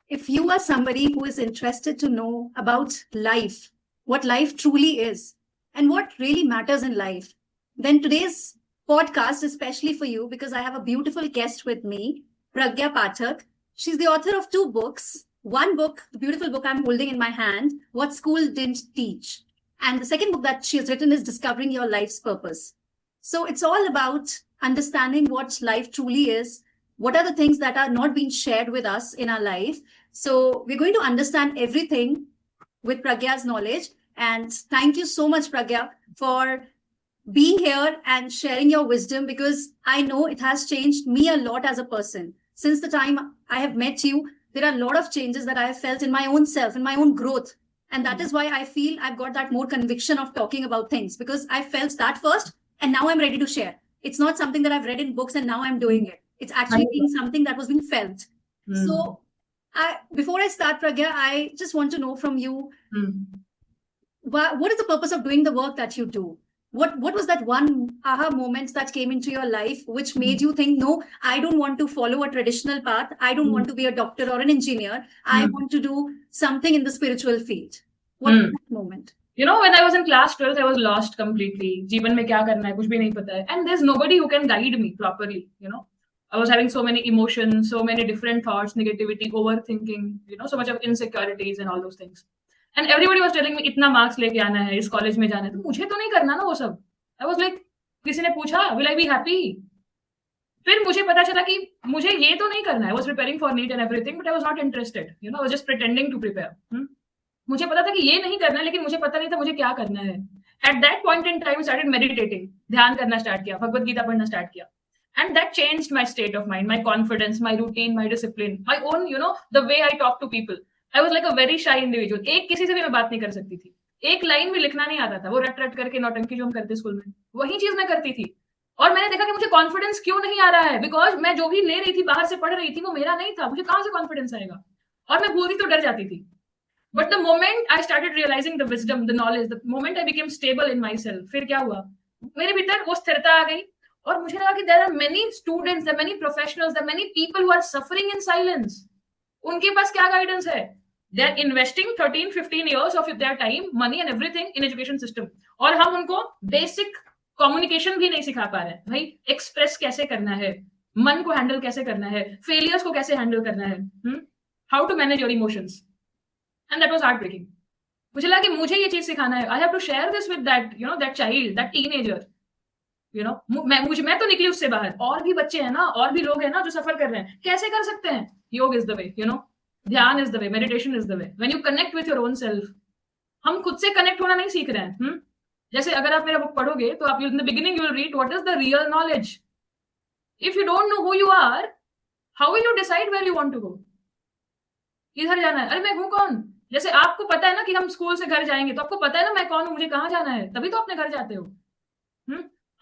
If you are somebody who is interested to know about life, what life truly is, and what really matters in life, then today's podcast is especially for you because I have a beautiful guest with me, Pragya Pathak. She's the author of two books. One book, the beautiful book I'm holding in my hand, What School Didn't Teach. And the second book that she has written is Discovering Your Life's Purpose. So it's all about understanding what life truly is, what are the things that are not being shared with us in our life. So we're going to understand everything with Pragya's knowledge. And thank you so much, Pragya, for being here and sharing your wisdom, because I know it has changed me a lot as a person. Since the time I have met you, there are a lot of changes that I have felt in my own self, in my own growth. And that is why I feel I've got that more conviction of talking about things, because I felt that first and now I'm ready to share. It's not something that I've read in books and now I'm doing it. It's actually being something that was being felt. So before I start, Pragya, I just want to know from you, what is the purpose of doing the work that you do? What was that one aha moment that came into your life which made you think, no, I don't want to follow a traditional path. I don't want to be a doctor or an engineer. I want to do something in the spiritual field. What was that moment? You know, when I was in class 12th, I was lost completely. जीवन में क्या करना है, कुछ भी नहीं पता है. And there's nobody who can guide me properly, you know. I was having so many emotions, so many different thoughts, negativity, overthinking, you know, so much of insecurities and all those things. And everybody was telling me, इतना marks लेके आना है, इस college में जाना है. तो मुझे तो नहीं करना ना वो सब. I was like, किसी ने पूछा, will I be happy? फिर मुझे पता चला कि मुझे ये तो नहीं करना है. I was preparing for NEET and everything, but I was not interested. You know, I was just pretending to prepare. मुझे पता था कि ये नहीं करना है, लेकिन मुझे पता नहीं था मुझे क्या करना है. At that point in time, I started meditating. ध्यान करना start किया, भगवत गीता पढ़ना start किया. And that changed my state of mind, my confidence, my routine, my discipline, my own, you know, the way I talk to people. I was like a very shy individual. एक किसी से भी मैं बात नहीं कर सकती थी. एक लाइन भी लिखना नहीं आता था. वो रट रट करके नौटंकी जो हम करते स्कूल में, वही चीज मैं करती थी. और मैंने देखा कि मुझे कॉन्फिडेंस क्यों नहीं आ रहा है, बिकॉज मैं जो भी ले रही थी, बाहर से पढ़ रही थी, वो मेरा नहीं था. मुझे कहां से कॉन्फिडेंस आएगा? और मैं भूलती तो डर जाती थी. But the moment I started realizing the wisdom, the knowledge, the moment I became stable in myself, फिर क्या हुआ? मेरे भीतर वो स्थिरता आ गई. और मुझे लगा कि there are many students, there are many professionals, there are many people who are suffering in silence. उनके पास क्या guidance है? They are investing 13-15 years of their time, money and everything in education system. और हम उनको basic communication भी नहीं सिखा पा रहे हैं. भाई, express कैसे करना है? मन को handle कैसे करना है? Failures को कैसे handle करना है? How to manage your emotions? And that was heartbreaking. मुझे लगा कि मुझे ये चीज सिखाना है. I have to share this with that, you know, that child, that teenager. You know, मैं तो निकली उससे बाहर. और भी बच्चे हैं ना, और भी लोग हैं ना जो सफर कर रहे हैं. कैसे कर सकते हैं? योग is the way, you know. ध्यान is the way, meditation is the way. When you connect with your own self, हम खुद से कनेक्ट होना नहीं सीख रहे हैं. जैसे अगर आप मेरा बुक पढ़ोगे तो आप in the beginning you will read what is the real knowledge. If you don't know who you are, how will you decide where you want to go? इधर जाना है. अरे मैं हूं कौन? जैसे आपको पता है ना कि हम स्कूल से घर जाएंगे, तो आपको पता है ना मैं कौन हूं, मुझे कहां जाना है, तभी तो अपने घर जाते हो.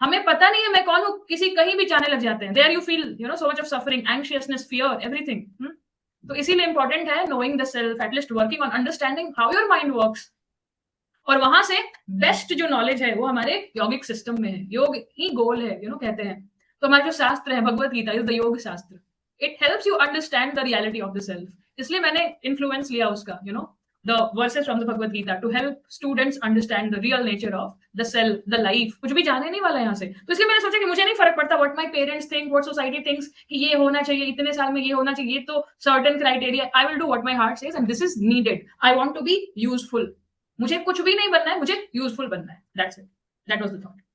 हमें पता नहीं है मैं कौन हूं, किसी कहीं भी जाने लग जाते हैं. There you feel, you know, so much of suffering, anxiousness, fear, everything. तो इसीलिए इंपॉर्टेंट है knowing the self, at least working on understanding how your mind works. और वहां से बेस्ट जो नॉलेज है वो हमारे योगिक सिस्टम में है. योग ही गोल है, यू नो, कहते हैं. तो हमारे जो शास्त्र है, भगवत गीता इज द योग शास्त्र. It helps you understand the reality of the self. इसलिए मैंने इन्फ्लुएंस लिया उसका, you know, the verses from the Bhagavad Gita to help students understand the real nature of the self, the life. कुछ भी जाने नहीं वाला यहाँ से. तो इसलिए मैंने सोचा कि मुझे नहीं फर्क पड़ता what my parents think, what society thinks, कि ये होना चाहिए, इतने साल में ये होना चाहिए, ये तो certain criteria. I will do what my heart says and this is needed. I want to be useful. मुझे कुछ भी नहीं बनना है, मुझे useful बनना है. That's it. That was the thought.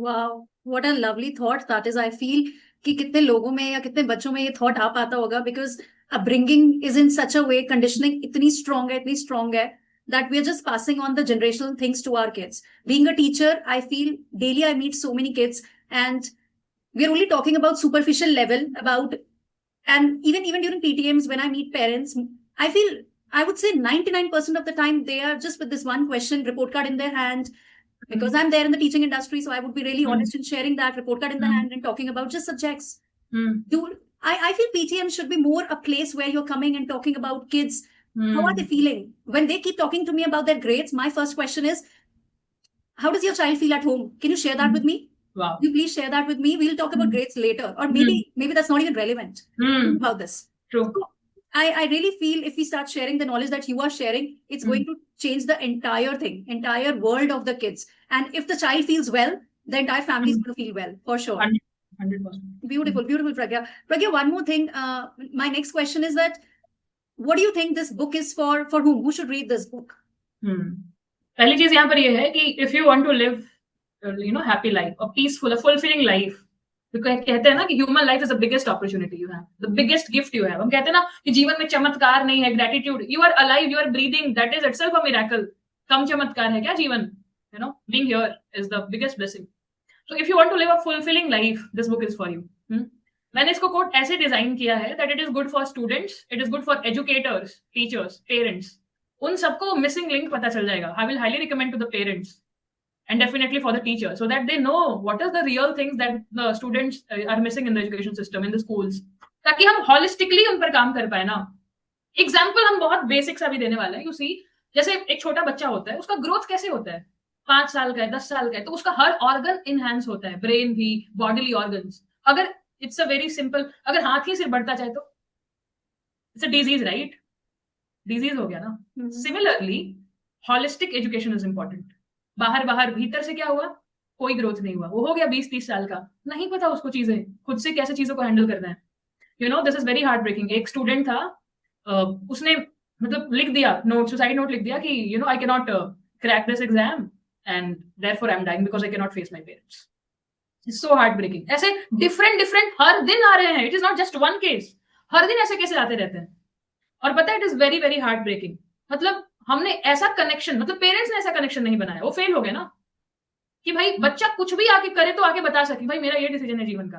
Wow, what a lovely thought that is. I feel कि कितने लोगों में या कितने बच्चों में ये थॉट आ पाता होगा, because upbringing is in such a way, conditioning इतनी strong है that we are just passing on the generational things to our kids. Being a teacher, I feel daily I meet so many kids and we are only talking about superficial level about, and even during PTMs when I meet parents, I feel, I would say 99% of the time they are just with this one question, report card in their hand, because I'm there in the teaching industry, so I would be really honest in sharing that report card in the hand and talking about just subjects. I feel PTM should be more a place where you're coming and talking about kids. How are they feeling? When they keep talking to me about their grades, my first question is, how does your child feel at home? Can you share that with me? Wow. You please share that with me. We'll talk about grades later. Or maybe that's not even relevant about this. True. So, I really feel if we start sharing the knowledge that you are sharing, it's going to change the entire thing, entire world of the kids. And if the child feels well, the entire family is going to feel well, for sure. 100%. Beautiful, beautiful, Pragya. Pragya, one more thing. My next question is that what do you think this book is for? For whom? Who should read this book? पहली चीज यहाँ पर ये है कि if you want to live, happy life, a peaceful, a fulfilling life, कहते हैं ना कि human life is the biggest opportunity you have, the biggest gift you have. हम कहते हैं ना कि जीवन में चमत्कार नहीं है, gratitude. You are alive, you are breathing, that is itself a miracle. कम चमत्कार है क्या जीवन? Being here is the biggest blessing. So if you want to live a fulfilling life, this book is for you. मैंने इसको कोट ऐसे design किया है that it is good for students, it is good for educators, teachers, parents. उन सबको missing link पता चल जाएगा. I will highly recommend to the parents and definitely for the teacher, so that they know what is the real things that the students are missing in the education system, in the schools, ताकि हम holistically उन पर काम कर पाए ना. Example हम बहुत बेसिक सा भी देने वाले हैं. यू सी, जैसे एक छोटा बच्चा होता है, उसका ग्रोथ कैसे होता है? 5 साल का है, 10 साल का है, तो उसका हर ऑर्गन इनहेंस होता है, ब्रेन भी, बॉडीली ऑर्गन्स. अगर इट्स अ वेरी सिंपल, अगर हाथ ही सिर्फ बढ़ता जाए तो it's a disease, right? Disease हो गया ना. Similarly holistic education is important. बाहर भीतर से क्या हुआ? कोई ग्रोथ नहीं हुआ. वो हो गया 20-30 साल का, नहीं पता उसको चीजें खुद से कैसे चीजों को हैंडल करना है. This is very heart breaking. एक स्टूडेंट था, उसने मतलब लिख दिया नोट, सुसाइड नोट लिख दिया कि I can not crack this exam and therefore I am dying because I can not face my parents. It's so heart breaking. ऐसे डिफरेंट हर दिन आ रहे हैं. It is not just one case, हर दिन ऐसे केसेस आते रहते हैं. और पता है, it is very very heart breaking. मतलब हमने ऐसा कनेक्शन, मतलब पेरेंट्स ने ऐसा कनेक्शन नहीं बनाया, वो फेल हो गए ना. कि भाई बच्चा कुछ भी आके करे तो आके बता सके भाई मेरा ये डिसीजन है जीवन का.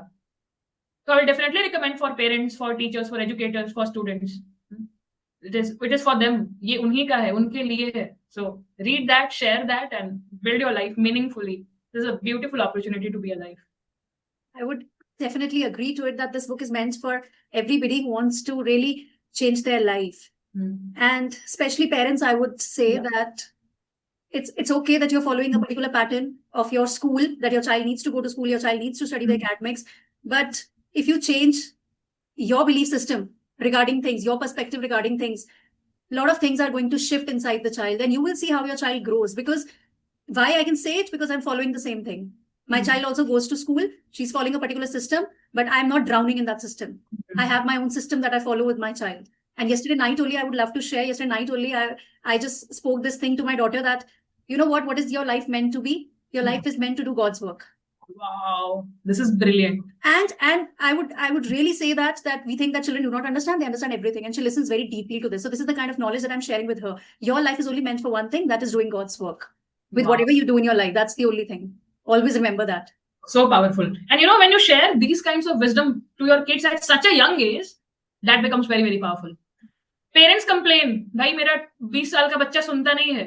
तो I will definitely recommend for parents, for teachers, for educators, for students. It is for them. ये उन्हीं का है, उनके लिए है. So read that, share that and build your life meaningfully. This is a beautiful opportunity to be alive. I would definitely agree to it that this book is meant for everybody who wants to really change their life. And especially parents, I would say that it's okay that you're following a particular pattern of your school, that your child needs to go to school, your child needs to study the academics. But if you change your belief system regarding things, your perspective regarding things, a lot of things are going to shift inside the child, and you will see how your child grows. Because why I can say it? Because I'm following the same thing. My child also goes to school. She's following a particular system, but I'm not drowning in that system. I have my own system that I follow with my child. And yesterday night only, I would love to share. Yesterday night only, I just spoke this thing to my daughter that, you know what is your life meant to be? Your life is meant to do God's work. Wow, this is brilliant. And I would really say that we think that children do not understand. They understand everything, and she listens very deeply to this. So this is the kind of knowledge that I'm sharing with her. Your life is only meant for one thing, that is doing God's work. With whatever you do in your life, that's the only thing. Always remember that. So powerful. And when you share these kinds of wisdom to your kids at such a young age, that becomes very, very powerful. Parents complain, भाई मेरा 20 साल का बच्चा सुनता नहीं है,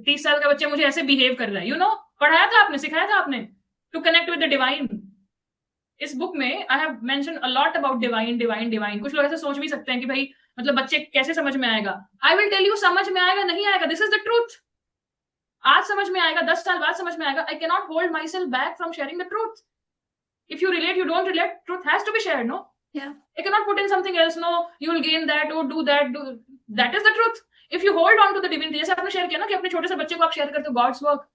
30 साल का बच्चा मुझे ऐसे बिहेव कर रहा है. पढ़ाया था आपने, सिखाया था आपने to connect with the divine. इस बुक में I have mention a lot about divine. कुछ लोग ऐसे सोच भी सकते हैं कि भाई मतलब बच्चे कैसे समझ में आएगा. आई विल टेल यू, समझ में आएगा, नहीं आएगा, दिस इज द ट्रूथ. आज समझ में आएगा, 10 साल बाद समझ में आएगा. I can not hold myself back from sharing the truth. If you relate, you don't relate, truth has to be shared. No, Yeah. I cannot put in something else. No, you will gain that or do that. That is the truth. If you hold on to the divinity, जैसे आपने share किया ना कि अपने छोटे से बच्चे को आप शेयर करते हो God's work,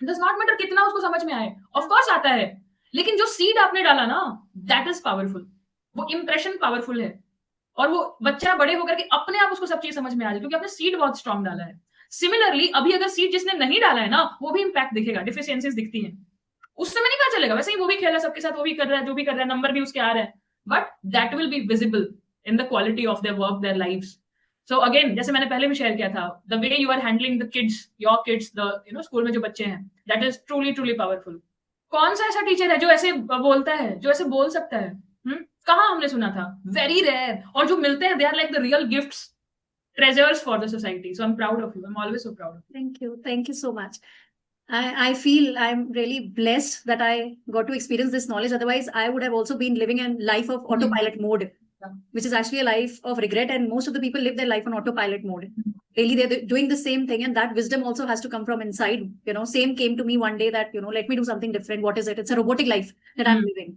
it does not matter कितना उसको समझ में आए. Of course आता है, लेकिन जो सीड आपने डाला ना, that is powerful. वो impression powerful है, और वो बच्चा बड़े होकर के अपने आप उसको सब चीज समझ में आ जाए, क्योंकि आपने सीड बहुत स्ट्रॉन्ग डाला है. सिमिलरली अभी अगर सीड जिसने नहीं डाला है ना, वो भी इम्पैक्ट दिखेगा, डिफिशियंसीज दिखती हैं, उस समय नहीं पता चलेगा. वैसे ही वो भी खेल रहा है सबके साथ, वो भी कर रहा है, जो भी कर रहा है, नंबर भी उसके आ रहा है, but that will be visible in the quality of their work, their lives. So again, जैसे मैंने पहले भी शेयर किया था, the way you are handling the kids, your kids, the school में जो बच्चे हैं, that is truly powerful. कौन सा ऐसा टीचर है जो ऐसे बोलता है, जो ऐसे बोल सकता है? कहाँ हमने सुना था? Very rare. और जो मिलते हैं, they are like the real gifts, treasures for the society. So I'm proud of you. I'm always so proud of you. Thank you so much. I feel I'm really blessed that I got to experience this knowledge. Otherwise, I would have also been living a life of autopilot mode, which is actually a life of regret. And most of the people live their life on autopilot mode. Really, they're doing the same thing. And that wisdom also has to come from inside. Same came to me one day that, let me do something different. What is it? It's a robotic life that I'm living.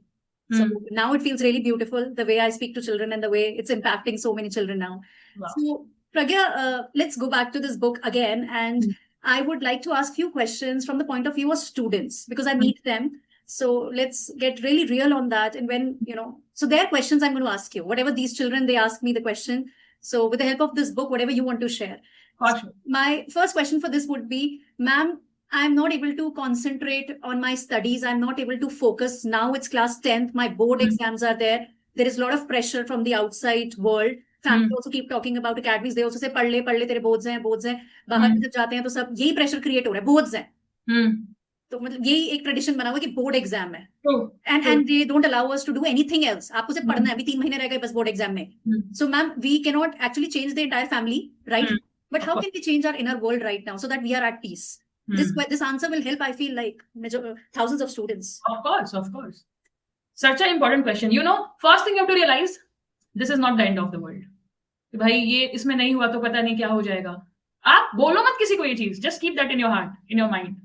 So now it feels really beautiful, the way I speak to children and the way it's impacting so many children now. Wow. So Pragya, let's go back to this book again. And I would like to ask few questions from the point of view of students, because I meet them. So let's get really real on that. And when, so their questions I'm going to ask you, whatever these children, they ask me the question. So with the help of this book, whatever you want to share. Sure. My first question for this would be, ma'am, I'm not able to concentrate on my studies. I'm not able to focus. Now it's class 10th. My board exams are there. There is a lot of pressure from the outside world. Family also keep talking about academies. They also say, पढ़ ले tere boards हैं. बाहर जब जाते हैं तो सब यही pressure create हो रहा है. Boards हैं. तो मतलब यही एक tradition बना हुआ है कि board exam है. And they don't allow us to do anything else. आपको सिर्फ पढ़ना है. अभी 3 महीने रह गए बस board exam में. So ma'am, we cannot actually change the entire family, right? But how can we change our inner world right now so that we are at peace? This answer will help, I feel like, thousands of students. Of course. Such an important question. First thing you have to realize, this is not the end of the world. भाई ये इसमें नहीं हुआ तो पता नहीं क्या हो जाएगा. आप बोलो मत किसी को ये चीज. Just keep that in your heart, in your mind.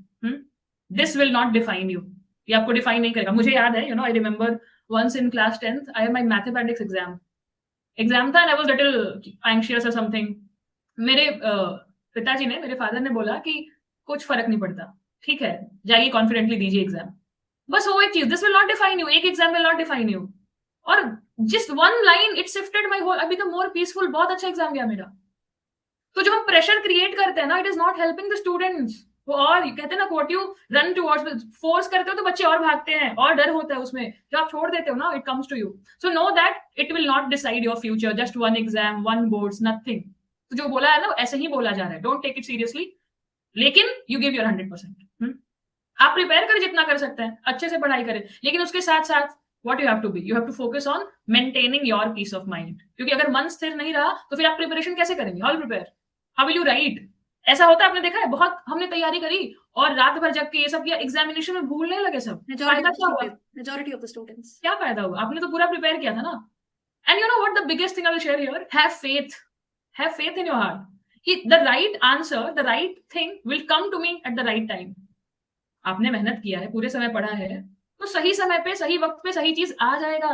This will not define you. ये आपको define नहीं करेगा. मुझे याद है, I remember once in class 10th, I had my mathematics exam. Exam था and I was little anxious or something. मेरे पिताजी ने, मेरे फादर ने बोला कि कुछ फर्क नहीं पड़ता, ठीक है, जाइए कॉन्फिडेंटली दीजिए एग्जाम. बस वो एक चीज, this will not define you. एक exam will not define you. और just one line it shifted my whole. I become more peaceful. बहुत अच्छा एग्जाम गया मेरा. तो जो हम प्रेशर क्रिएट करते हैं ना, it is not helping the students. वो और कहते हैं ना, what you run towards, force करते हो तो बच्चे और भागते हैं और डर होता है उसमें. जो आप छोड़ देते हो ना, it comes to you. So know that it will not decide your future. Just one exam, one boards, nothing. तो जो बोला है ना, ऐसे ही बोला जा रहा है. Don't take it seriously. लेकिन यू गिव योर 100%. आप प्रिपेयर करें जितना कर सकते हैं, अच्छे से पढ़ाई करें, लेकिन उसके साथ साथ what you have to be, you have to focus on maintaining your peace of mind. क्योंकि अगर मन स्थिर नहीं रहा तो फिर आप प्रिपरेशन कैसे करेंगे? How will prepare, how will you right? ऐसा होता है, आपने देखा है, बहुत हमने तैयारी करी और रात भर जग के ये सब किया, एग्जामिनेशन में भूलने लगे सब. फायदा क्या हुआ? मेजॉरिटी ऑफ द स्टूडेंट्स, क्या फायदा हुआ? आपने तो पूरा प्रिपेयर किया था ना. And you know what the biggest thing I will share here, have faith in your heart. The right answer, the right thing will come to me at the right time. आपने मेहनत किया है, पूरे समय पढ़ा है, तो सही समय पे, सही वक्त पे सही चीज आ जाएगा.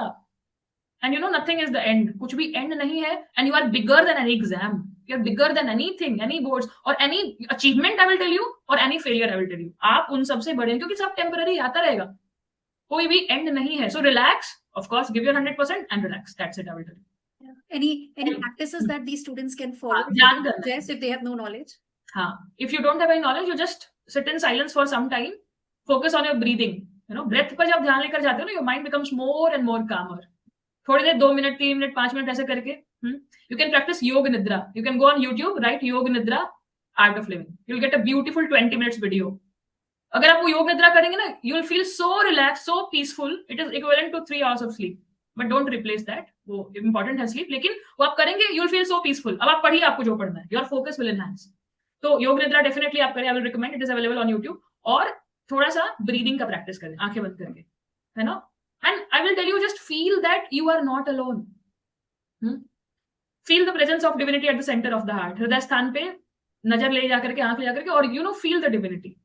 And nothing is the end. कुछ भी end नहीं है. And you are bigger than any exam. You are bigger than anything, any boards or any achievement, I will tell you, or any failure, I will tell you. आप उन सबसे बड़े हैं, क्योंकि सब temporary आता रहेगा. कोई भी end नहीं है. So relax. Of course, give your 100% and relax. That's it, I will tell you. Any practices that these students can follow just if they have no knowledge? If you don't have any knowledge, you just sit in silence for some time. Focus on your breathing. Breath पर जब ध्यान लेकर जाते हो ना, your mind becomes more and more calmer. थोड़ी देर, 2 minute, 3 minute, 5 minute ऐसे करके. You can practice Yoga Nidra. You can go on YouTube, write Yoga Nidra, Art of Living. You'll get a beautiful 20 minutes video. अगर आप वो योग निद्रा करेंगे ना, you will feel so relaxed, so peaceful. It is equivalent to 3 hours of sleep. But don't replace that. वो important है sleep, लेकिन वो आप करेंगे, you will feel so peaceful. अब आप पढ़िए, आपको जो पढ़ना है, your focus will enhance. तो योग निद्रा definitely आप करें. I will recommend. It is available on YouTube. और थोड़ा सा breathing का practice करें, आंखें बंद करके, है ना. And I will tell you, just feel that you are not alone. Feel the presence of divinity at the center of the heart. हृदय स्थान पे नजर ले जाकर के, आंख ले जाकर के, और feel the divinity.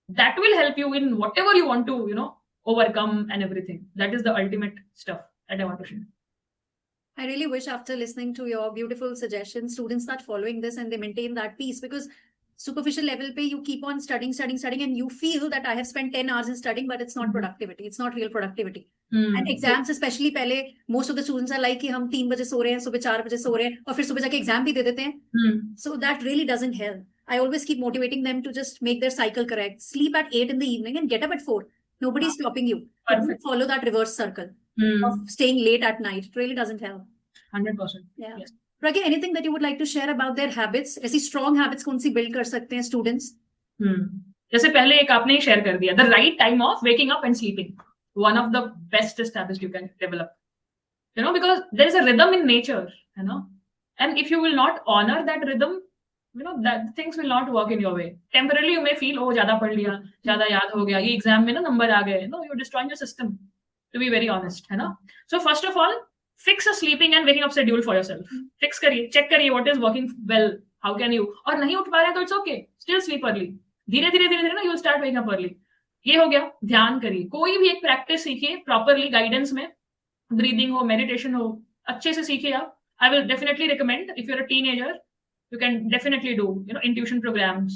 That will help you in whatever you want to overcome and everything. That is the ultimate stuff that I want to share. I really wish, after listening to your beautiful suggestions, students start following this and they maintain that peace, because superficial level pe you keep on studying and you feel that I have spent 10 hours in studying, but it's not productivity. It's not real productivity. And exams especially, pehle most of the students are like कि हम 3 बजे सो रहे हैं, सुबह 4 बजे सो रहे हैं, और फिर सुबह जाके exam भी दे देते हैं. So that really doesn't help. I always keep motivating them to just make their cycle correct. Sleep at 8 in the evening and get up at 4. Nobody's stopping you. Follow that reverse circle of staying late at night. It really doesn't help. 100%. Yeah. Yes. Pragya, anything that you would like to share about their habits? ऐसी strong habits कौन सी build कर सकते हैं students? जैसे पहले एक आपने ही share कर दिया, the right time of waking up and sleeping. One of the best habits you can develop. Because there is a rhythm in nature, and if you will not honor that rhythm, that things will not work in your way. Temporarily you may feel, oh, ज़्यादा पढ़ लिया, ज़्यादा याद हो गया, ये exam में ना number आ गए. No, you're destroying your system, to be very honest, है ना. So first of all, fix a sleeping and waking up schedule for yourself. Fix करिए, check करिए what is working well, how can you. और नहीं उठ पा रहे तो it's okay, still sleep early. धीरे धीरे ना you'll start waking up early. ये हो गया, ध्यान करिए, कोई भी एक प्रैक्टिस सीखिए प्रॉपरली गाइडेंस में, ब्रीदिंग हो, मेडिटेशन हो, अच्छे से सीखिए आप. I will definitely recommend, if you are a teenager you can definitely do intuition programs.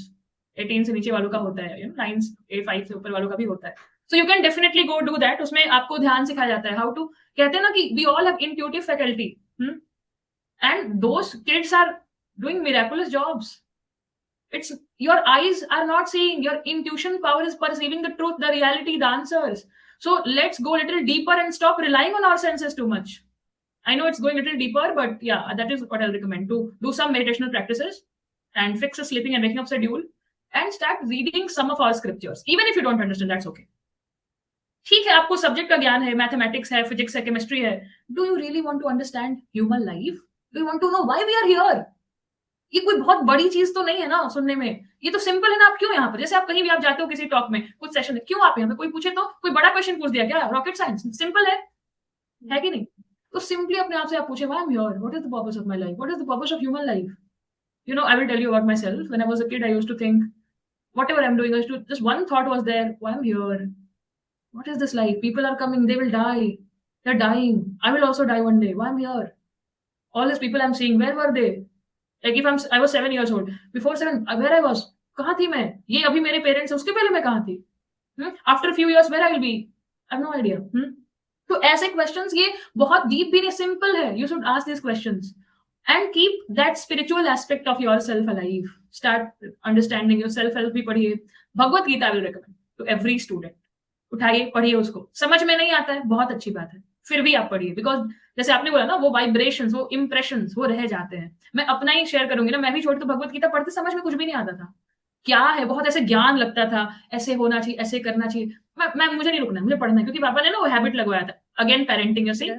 18 से नीचे वालों का होता है, 9 5 से ऊपर वालों का भी होता है. So you can definitely go do that. उसमें आपको ध्यान सिखाया जाता है हाउ टू, कहते हैं ना कि we all have intuitive faculty, and those kids are doing miraculous jobs. It's your eyes are not seeing, your intuition power is perceiving the truth, the reality, the answers. So let's go a little deeper and stop relying on our senses too much. I know it's going a little deeper, but yeah, that is what I'll recommend, to do some meditational practices and fix a sleeping and waking up schedule and start reading some of our scriptures. Even if you don't understand, that's okay. ठीक है, आपको subject का ज्ञान है, mathematics है, physics है, chemistry है. Do you really want to understand human life? Do you want to know why we are here? ये कोई बहुत बड़ी चीज तो नहीं है ना सुनने में, ये तो सिंपल है ना. आप क्यों यहाँ पर, जैसे आप कहीं भी आप जाते हो किसी टॉक में, कुछ सेशन में, क्यों आप यहाँ पे, कोई पूछे तो कोई बड़ा क्वेश्चन पूछ दिया क्या? रॉकेट साइंस सिंपल है कि नहीं? तो सिंपली अपने आप से आप पूछे, why am here, what is the purpose of my life, what is the purpose of human life. I will tell you about myself. When I was a kid, I used to think whatever I'm doing, I used to, just one thought was there, why I'm here, what is this life, people are coming, they will die, they're dying, I will also die one day, why I'm here, all these people I'm seeing, where were they? Like if I was 7 years old, before 7, where I was, कहाँ थी मैं, ये अभी मेरे parents, उसके पहले मैं कहाँ थी, after a few years where I will be, I have no idea. तो ऐसे क्वेश्चंस ये बहुत डीप भी नहीं, सिंपल है. You should ask these questions and keep that spiritual aspect of yourself alive. Start understanding your self-help भी पढ़िए. Bhagavad Gita I will recommend to every student. उठाइए, पढ़िए उसको. समझ में नहीं आता है, बहुत अच्छी बात है, फिर भी आप पढ़िए, बिकॉज जैसे आपने बोला ना, वो वाइब्रेशंस, वो इंप्रेशंस, वो रह जाते हैं. मैं अपना ही शेयर करूंगी ना, मैं भी छोटी तो भगवत गीता पढ़ते समझ में कुछ भी नहीं आता था. क्या है, बहुत ऐसे ज्ञान लगता था, ऐसे होना चाहिए, ऐसे करना चाहिए. मुझे नहीं रुकना, मुझे पढ़ना है, क्योंकि पापा ने ना वो हैबिट लगवाया था. Again parenting, you see,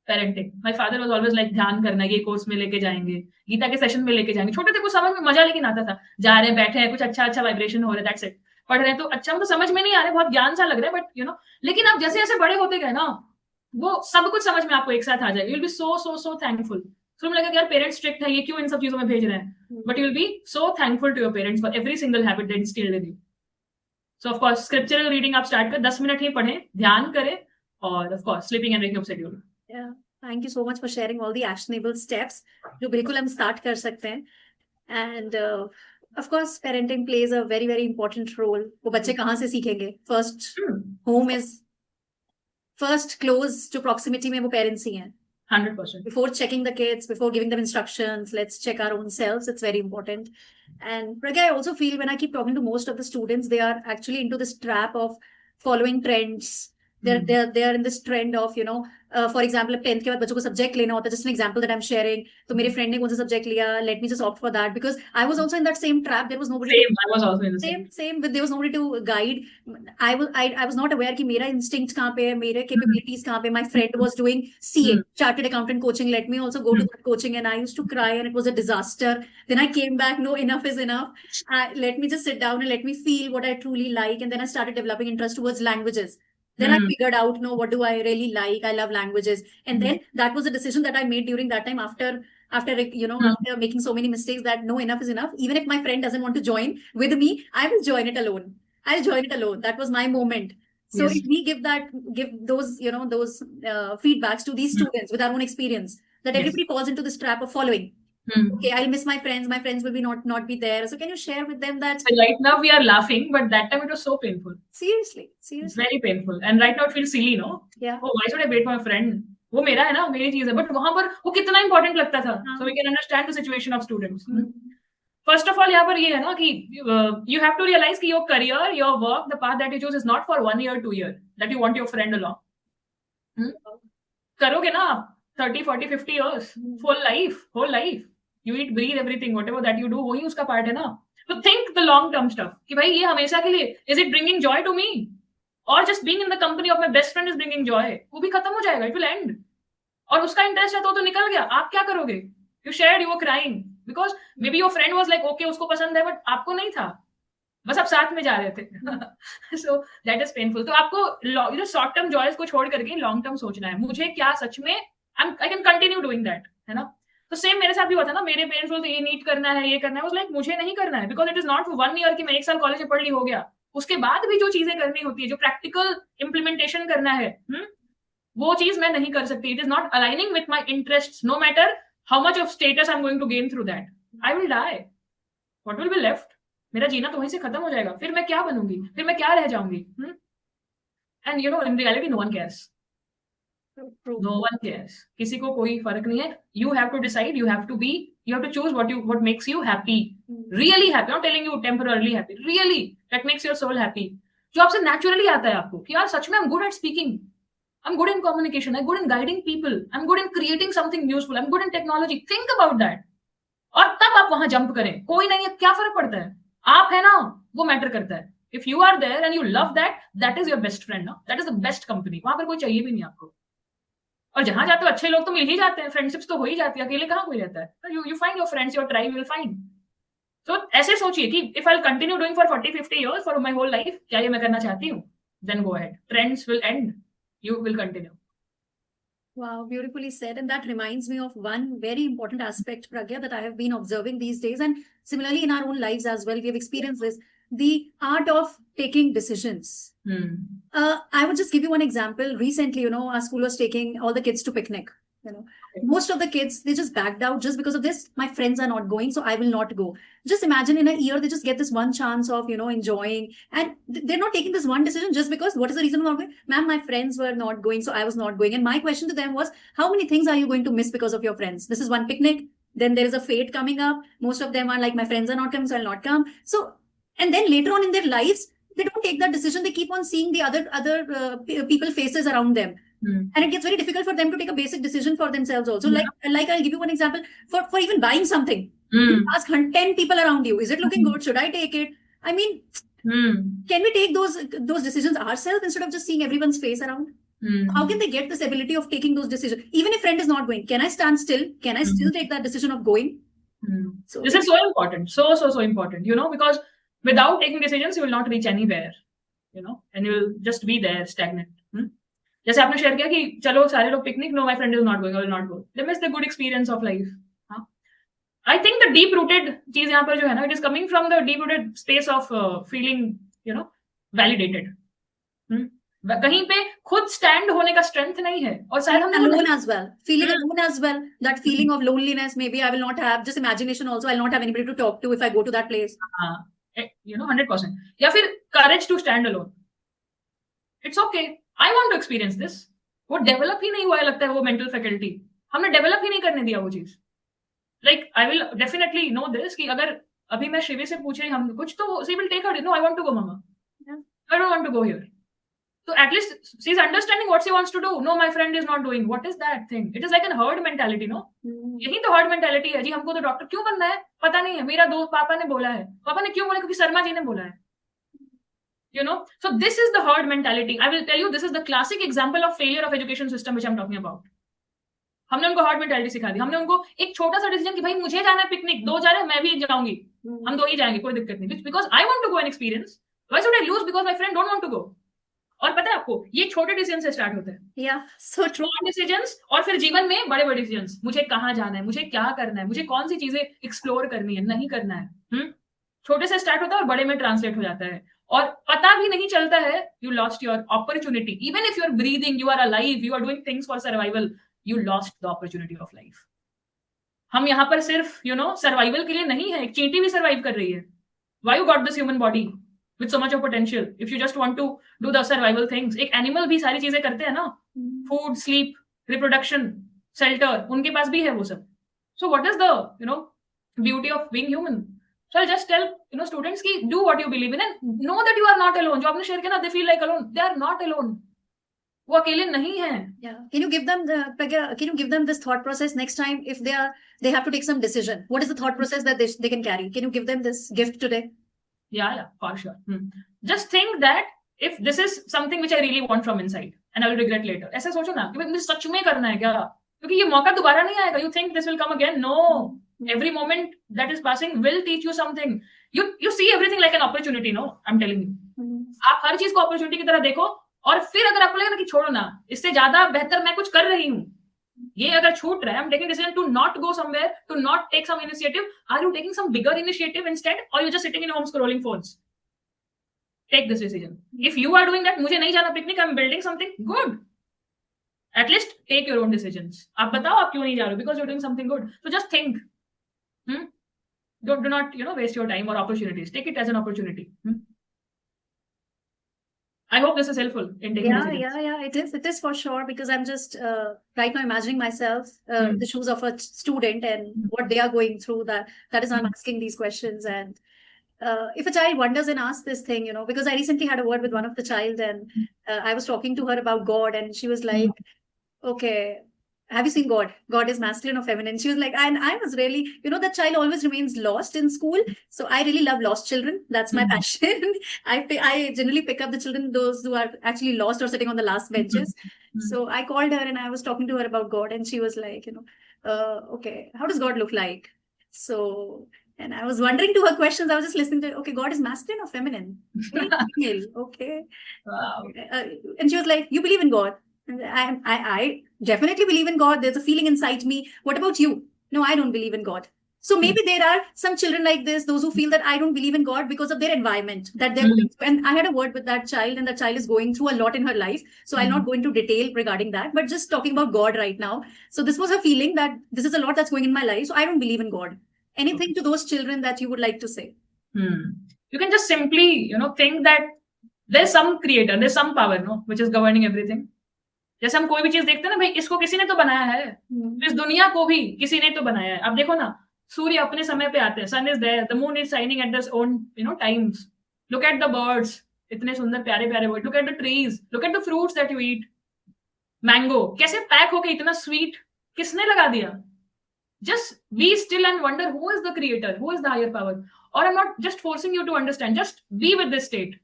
parenting. My father was always like, ध्यान करना, ये कोर्स में लेके जाएंगे, गीता के सेशन में लेके जाएंगे. छोटे थे, कुछ समझ में मजा लेकिन आता था, जा रहे हैं, बैठे हैं, कुछ अच्छा अच्छा वाइब्रेशन हो रहा है, दैट्स इट. पढ़ रहे हैं तो अच्छा, मतलब समझ में नहीं आ रहा है, बहुत ज्ञान सा लग रहा है, बट लेकिन आप जैसे जैसे बड़े होते गए ना, वो सब कुछ समझ में आपको एक साथ आ जाएगा. You will be so so so thankful. तो मुझे लगा यार पेरेंट्स स्ट्रिक्ट है, ये क्यों इन सब चीजों में भेज रहे हैं, but you will be so thankful to your parents for every single habit that instilled in you. So of course scriptural reading आप स्टार्ट कर, 10 मिनट ही पढ़ें, ध्यान करें, और of course sleeping and waking up schedule. Thank you so much for sharing all the actionable steps जो बिल्कुल हम स्टार्ट कर सकते हैं. And of course parenting plays a very very important role. वो बच्चे कहाँ से सीखेंगे? First home is first close to proximity में वो पेरेंट्स ही हैं. 100%. Before checking the kids, before giving them instructions, let's check our own selves. It's very important. And Pragya, I also feel when I keep talking to most of the students, they are actually into this trap of following trends. They're in this trend of, for example, 10th के बाद बच्चों को subject लेना होता है. Just an example that I'm sharing. तो मेरे friend ने कौन सा सब्जेक्ट लिया, let me just opt for that, because I was also in that same trap. There was nobody. I was also in the same. But there was nobody to guide. I was not aware कि मेरा instinct कहाँ पे है, मेरे capabilities कहाँ पे. My friend was doing CA, Chartered Accountant coaching. Let me also go to that coaching, and I used to cry, and it was a disaster. Then I came back. No, enough is enough. Let me just sit down and let me feel what I truly like. And then I started developing interest towards languages. Then I figured out, no, what do I really like? I love languages. And then that was a decision that I made during that time after after making so many mistakes, that no, enough is enough. Even if my friend doesn't want to join with me, I will join it alone. I'll join it alone. That was my moment. So Yes. if we give those, those feedbacks to these students with our own experience, that everybody falls into this trap of following. Okay, I'll miss my friends. My friends will be not be there. So can you share with them that? Right now we are laughing, but that time it was so painful. Seriously. Very painful. And right now it feels silly, no? Yeah. Oh, why should I wait for my friend? वो मेरा है ना, मेरी चीज है. But वहां पर वो कितना important लगता था. So we can understand the situation of students. First of all, यहाँ पर ये है ना कि you have to realize कि your career, your work, the path that you choose is not for 1 year, 2 year that you want your friend along. करोगे ना आप 30, 40, 50 years, whole life. You eat, breathe, everything, whatever that you do, वही उसका part है ना. तो think the long term stuff कि भाई ये हमेशा के लिए, is it bringing joy to me, or just being in the company of my best friend is bringing joy? वो भी खत्म हो जाएगा, it will end. और उसका इंटरेस्ट है तो निकल गया, आप क्या करोगे? You shared, you were crying because maybe your friend was like, okay, उसको पसंद है, but आपको नहीं था, बस आप साथ में जा रहे थे. So that is painful. तो आपको शॉर्ट टर्म जॉयस को छोड़ करके लॉन्ग टर्म सोचना है. मुझे क्या सच में I can continue doing that, है ना? तो सेम मेरे साथ भी हुआ था ना. मेरे पेरेंट्स बोलते ये नीट करना है, ये करना है. लाइक मुझे नहीं करना है, because it is not for 1 year कि मैं 1 साल कॉलेज में पढ़ ली, हो गया. उसके बाद भी जो चीजें करनी होती है, जो प्रैक्टिकल इम्प्लीमेंटेशन करना है, वो चीज मैं नहीं कर सकती. It is not aligning with my interest. No matter how much of status I am going to gain through that, I will die. What will be left? मेरा जीना तो वहीं से खत्म हो जाएगा. फिर मैं क्या बनूंगी? फिर मैं क्या रह जाऊंगी? And you know, in reality no one cares. No one cares. किसी को कोई फर्क नहीं है. You have to decide. You have to be. You have to choose what makes you happy. Really happy. Not telling you temporarily happy. Really, that makes your soul happy. जो आपसे naturally आता है आपको कि यार सच में I'm good at speaking. I'm good in communication. I'm good in guiding people. I'm good in creating something useful. I'm good in technology. Think about that. और तब आप वहां जंप करें. कोई नहीं है, क्या फर्क पड़ता है? आप है ना, वो मैटर करता है. If you are there and you love that, that is your best friend. No? That is the best company. वहां पर कोई चाहिए भी नहीं आपको. और जहां जाते हो अच्छे लोग तो मिल ही जाते हैं, फ्रेंडशिप्स तो हो ही जाती है, अकेले कहाँ कोई रहता है. You find your friends, your tribe will find. तो ऐसे सोचिए कि if I continue doing for 40-50 years for my whole life, क्या ये मैं करना चाहती हूँ? Then go ahead. Trends will end, you will continue. Wow, beautifully said. And that reminds me of one very important aspect, Pragya, that I have been observing these days. And similarly, in our own lives as well, we have experienced this, the art of taking decisions. I would just give you one example. Recently, our school was taking all the kids to picnic. Most of the kids, they just backed out just because of this. My friends are not going, so I will not go. Just imagine in a year, they just get this one chance of, enjoying. And they're not taking this one decision just because, what is the reason for not going? Ma'am, my friends were not going, so I was not going. And my question to them was, how many things are you going to miss because of your friends? This is one picnic. Then there is a fete coming up. Most of them are like, my friends are not coming, so I'll not come. So, and then later on in their lives, they don't take that decision. They keep on seeing the other people faces around them. And it gets very difficult for them to take a basic decision for themselves also. Yeah. Like I'll give you one example. For even buying something, you ask 10 people around you, is it looking good? Should I take it? I mean, can we take those decisions ourselves instead of just seeing everyone's face around? How can they get this ability of taking those decisions? Even if friend is not going, can I stand still? Can I still take that decision of going? So this is so important. So important, because without taking decisions, you will not reach anywhere, and you will just be there stagnant. जैसे आपने share किया कि चलो सारे लोग picnic, no my friend is not going, I will not go. They miss the good experience of life. I think the deep rooted चीज यहाँ पर जो है ना, it is coming from the deep rooted space of feeling validated. कहीं पे खुद stand होने का स्ट्रेंथ नहीं है. और शायद हम alone as well, feeling alone as well, that feeling of loneliness. Maybe I will not have just imagination also. I'll not have anybody to talk to if I go to that place. 100%. या फिर courage to stand alone. It's okay. I want to experience this. वो develop ही नहीं हुआ है लगता है, वो मेंटल फैकल्टी हमने डेवलप ही नहीं करने दिया वो चीज. Like I will definitely know this कि अगर अभी मैं शिवी से पूछे हम कुछ, तो she will take her, no I want to go mama, I don't want to go here. तो at least she is understanding what she wants to do. No my friend is not doing. What is that thing? It is like an herd mentality. No, यही तो herd mentality है जी. हमको तो doctor क्यों बनना है पता नहीं है, मेरा दोस्त पापा ने बोला है. पापा ने क्यों बोला? क्योंकि शर्मा जी ने बोला है. So this is the herd mentality. I will tell you, this is the classic example of failure of education system which I'm talking about. हमने उनको herd mentality सिखा दी. हमने उनको एक छोटा सा डिसीजन कि भाई मुझे जाना है पिकनिक, 2 जा रहे हैं, मैं भी जाऊंगी, हम 2 ही जाएंगे, कोई दिक्कत नहीं. Because I want to go and experience. Why should I lose because my friend don't want to go? और पता है आपको, ये छोटे डिसीजन से स्टार्ट होते हैं. Yeah, so true. डिसीजंस, और फिर जीवन में बड़े बड़े डिसीजंस. मुझे कहाँ जाना है, मुझे क्या करना है, मुझे कौन सी चीजें एक्सप्लोर करनी है, नहीं करना है. छोटे से स्टार्ट होता है और बड़े में ट्रांसलेट हो जाता है. और पता भी नहीं चलता है, you lost your opportunity. Even if you are breathing, you are alive, you are doing things for survival, you lost the opportunity of life. हम यहाँ पर सिर्फ सर्वाइवल के लिए नहीं है. एक चींटी भी सर्वाइव कर रही है. Why you got this human body with so much of potential if you just want to do the survival things? एक एनिमल भी सारी चीजें करते हैं ना, फूड, स्लीप, रिप्रोडक्शन, शेल्टर, उनके पास भी है वो सब. So what is the beauty of being human? So I'll just tell students ki do what you believe in and know that you are not alone. जो आपने शेयर किया ना, they feel like alone. They are not alone. वो अकेले नहीं हैं. Yeah. Can you give them this thought process next time if they have to take some decision? What is the thought process that they can carry? Can you give them this gift today? Yeah, for sure. Just think that if this is something which I really want from inside and I will regret later. ऐसा सोचो ना कि मुझे सच में करना है क्या, क्योंकि ये मौका दोबारा नहीं आएगा. You think this will come again? No. Every moment that is passing will teach you something. You see everything like an opportunity, no? I'm telling you. आप हर चीज को opportunity की तरह देखो, और फिर अगर आपको लगे ना कि छोड़ो ना, इससे ज्यादा बेहतर मैं कुछ कर रही हूँ, ये अगर छूट रहा है, I'm taking decision to not go somewhere, to not take some initiative. Are you taking some bigger initiative instead, or you just sitting in home scrolling phones? take this decision. If you are doing that, मुझे नहीं जाना picnic, I'm building something good. At least take your own decisions. आप बताओ आप क्यों नहीं जा रहे हो? Because you're doing something good. So just think. Do not waste your time or opportunities. Take it as an opportunity. I hope this is helpful in taking decisions. Yeah. It is for sure, because I'm just right now imagining myself the shoes of a student and what they are going through. That is why I'm asking these questions. And if a child wonders and asks this thing, because I recently had a word with one of the child, and I was talking to her about God, and she was like, okay, have you seen God? God is masculine or feminine? She was like, and I was really, that child always remains lost in school. So I really love lost children. That's my passion. I generally pick up the children, those who are actually lost or sitting on the last benches. So I called her and I was talking to her about God, and she was like, okay, how does God look like? So, and I was wondering to her questions. I was just listening to, okay, God is masculine or feminine? Female. Okay. Wow. And she was like, you believe in God? I definitely believe in God. There's a feeling inside me. What about you? No, I don't believe in God. So maybe there are some children like this, those who feel that I don't believe in God because of their environment that they're going through. And I had a word with that child, and that child is going through a lot in her life. So I'll not go into detail regarding that, but just talking about God right now. So this was her feeling that this is a lot that's going in my life. So I don't believe in God. Anything to those children that you would like to say? You can just simply, think that there's some creator, there's some power, which is governing everything. जैसे हम कोई भी चीज देखते हैं ना, भाई इसको किसी ने तो बनाया है, इस दुनिया को भी किसी ने तो बनाया है. अब देखो ना, सूर्य अपने समय पे आते हैं, sun is there, the moon is shining at their own times. Look at the birds, इतने सुंदर प्यारे प्यारे bird. Look at the trees, look at the fruits that you eat. Mango कैसे पैक होके इतना स्वीट, किसने लगा दिया? Just be still and wonder who is the creator, who is the higher power. Or I'm not just forcing you to understand, just be with this state.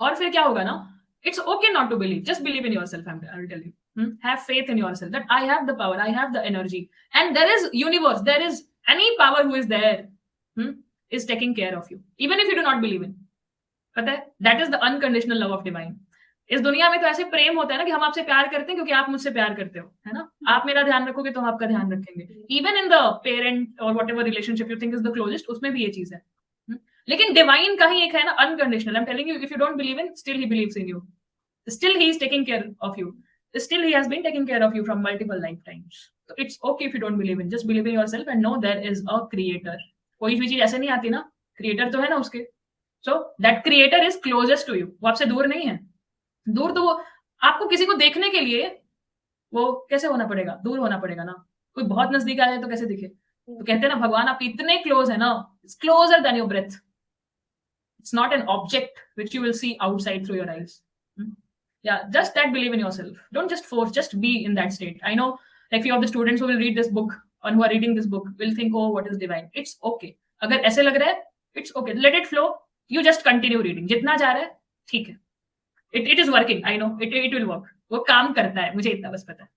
और फिर क्या होगा ना? It's okay not to believe. Just believe in yourself. I will tell you. Have faith in yourself that I have the power, I have the energy, and there is universe. There is any power who is there, is taking care of you, even if you do not believe in. पता है? That is the unconditional love of divine. इस दुनिया में तो ऐसे प्रेम होता है ना कि हम आपसे प्यार करते हैं क्योंकि आप मुझसे प्यार करते हो, है ना? आप मेरा ध्यान रखोगे तो हम आपका ध्यान रखेंगे. Even in the parent or whatever relationship you think is the closest, उसमें भी ये चीज है. लेकिन डिवाइन का ही एक है ना, unconditional. I am telling you, if you don't believe in, still he believes in you. Still he is taking care of you. Still he has been taking care of you from multiple lifetimes. So it's okay if you don't believe in. Just believe in yourself and know there is a creator. कोई भी चीज ऐसे नहीं आती ना, creator तो है ना उसके. So that creator is closest to you. वो आपसे दूर नहीं है. दूर तो वो आपको किसी को देखने के लिए वो कैसे होना पड़ेगा? दूर होना पड़ेगा ना. कोई बहुत नजदीक आ जाए तो कैसे दिखे? तो कहते हैं ना, भगवान आपके इतने क्लोज है ना, it's closer than your breath. It's not an object which you will see outside through your eyes. Yeah, just that believe in yourself. Don't just force, just be in that state. I know like few of the students who will read this book and who are reading this book will think, oh, what is divine? It's okay. अगर ऐसे लग रहा है, it's okay. Let it flow. You just continue reading. जितना जा रहा है, ठीक है. It is working. I know. It will work. वो काम करता है. मुझे इतना बस पता है.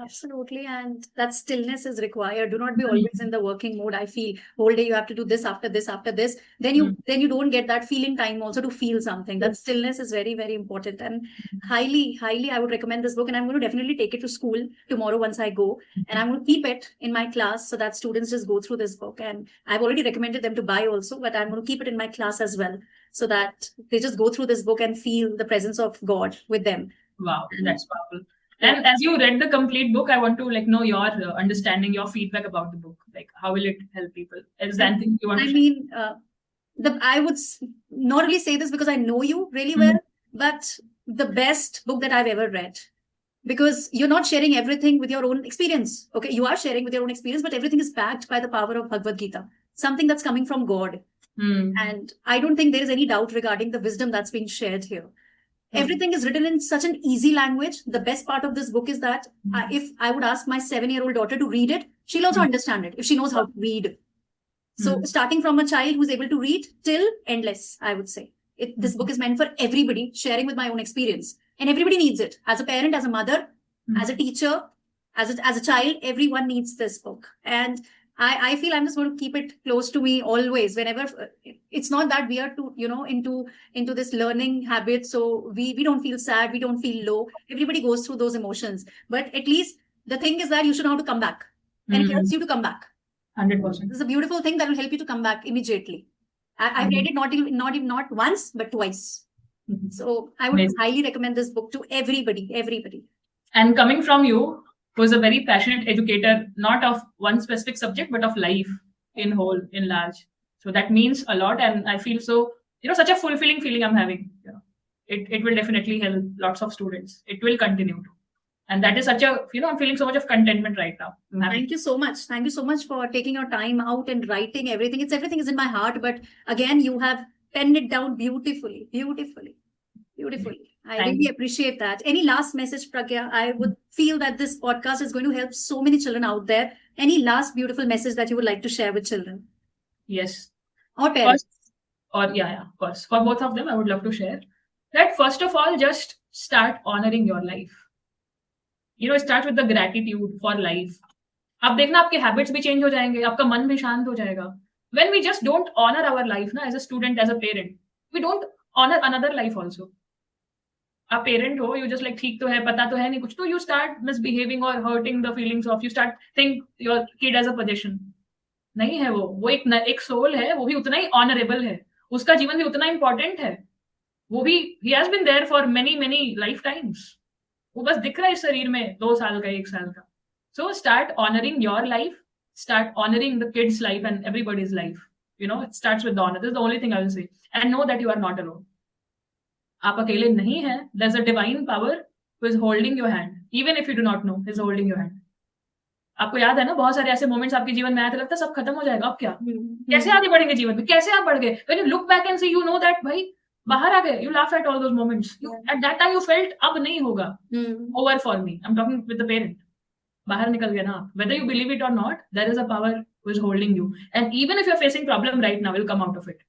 Absolutely. And that stillness is required. Do not be always in the working mode. I feel whole day you have to do this after this after this. Then you don't get that feeling time also to feel something. That stillness is very, very important. And highly I would recommend this book. And I'm going to definitely take it to school tomorrow once I go. And I'm going to keep it in my class so that students just go through this book. And I've already recommended them to buy also, but I'm going to keep it in my class as well so that they just go through this book and feel the presence of God with them. Wow, that's powerful. And as you read the complete book, I want to know your understanding, your feedback about the book. Like, how will it help people? Is there anything you want to share? I would not really say this because I know you really well, but the best book that I've ever read. Because you're not sharing everything with your own experience. Okay, you are sharing with your own experience, but everything is backed by the power of Bhagavad Gita. Something that's coming from God. And I don't think there is any doubt regarding the wisdom that's being shared here. Everything is written in such an easy language. The best part of this book is that if I would ask my 7-year-old daughter to read it, she'll also understand it if she knows how to read. So starting from a child who's able to read till endless, I would say. This book is meant for everybody, sharing with my own experience. And everybody needs it. As a parent, as a mother, as a teacher, as a child, everyone needs this book. And I feel I'm just going to keep it close to me always. Whenever it's not that we are too, into this learning habit, so we don't feel sad, we don't feel low. Everybody goes through those emotions, but at least the thing is that you should know how to come back, and it helps you to come back. 100%. This is a beautiful thing that will help you to come back immediately. I've read it not once, but twice. So I would highly recommend this book to everybody. And coming from you, who is a very passionate educator, not of one specific subject, but of life in whole, in large. So that means a lot. And I feel so, such a fulfilling feeling I'm having. It will definitely help lots of students. It will continue to. And that is such a, I'm feeling so much of contentment right now. Thank you so much. Thank you so much for taking your time out and writing everything. Everything is in my heart, but again, you have penned it down beautifully. I really appreciate that. Any last message, Pragya? I would feel that this podcast is going to help so many children out there. Any last beautiful message that you would like to share with children? Yes. Or parents? Of course. For both of them, I would love to share that first of all, just start honoring your life. Start with the gratitude for life. आप देखना आपके habits भी change हो जाएंगे, आपका मन भी शांत हो जाएगा. When we just don't honor our life, as a student, as a parent, we don't honor another life also. आप पेरेंट हो, यू जस्ट लाइक ठीक तो है, पता तो है नहीं कुछ, तो यू स्टार्ट मिसबिहेविंग और hurting the feelings of, you start think your kid as a position. नहीं है वो एक सोल है, वो भी उतना ही ऑनरेबल है, उसका जीवन भी उतना इंपॉर्टेंट है, वो भी ही has been there for many life times. वो बस दिख रहा है इस शरीर में 2 साल का, 1 साल का. So start honoring your life, start honoring the kids life and everybody's life. It starts with the honor. This is the only thing I will say. And know that you are not alone. आप अकेले नहीं हैं. There's a divine power who is holding your hand, even if you do not know, is holding your hand. आपको याद है ना, बहुत सारे ऐसे मोमेंट्स आपके जीवन में आए थे, लगता है सब खत्म हो जाएगा, अब क्या, कैसे आगे बढ़ेंगे जीवन में, कैसे आप बढ़ गए. When you look back and see, you know that भाई बाहर आ गए. You laugh at all those moments. At that time you felt अब नहीं होगा. Over for me. I'm talking with the parent. बाहर निकल गए ना आप. Whether you believe it or not, there is a power who is holding you. And even if you're facing problem right now, you'll come out of it.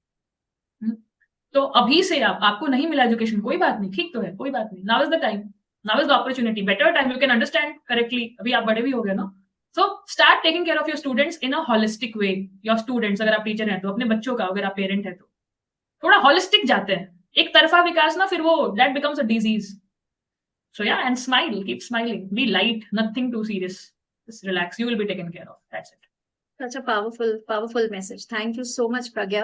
तो अभी से आपको नहीं मिला एजुकेशन, कोई बात नहीं, ठीक तो है, कोई बात नहीं. Now is the time, now is the opportunity, better time, you can understand correctly. अभी आप बड़े भी हो गए ना. So start taking care of your students in a holistic way. Your students, अगर आप टीचर हैं तो अपने बच्चों का, अगर आप पेरेंट हैं तो थोड़ा होलिस्टिक जाते हैं. एक तरफा विकास ना, फिर वो that becomes a disease. So yeah, and smile, keep smiling, be light, nothing too serious, just relax, you will be taken care of. That's it. Such a powerful message. Thank you so much, Pragya,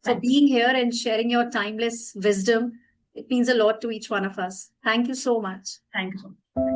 for being here and sharing your timeless wisdom. It means a lot to each one of us. Thank you so much. Thank you so much.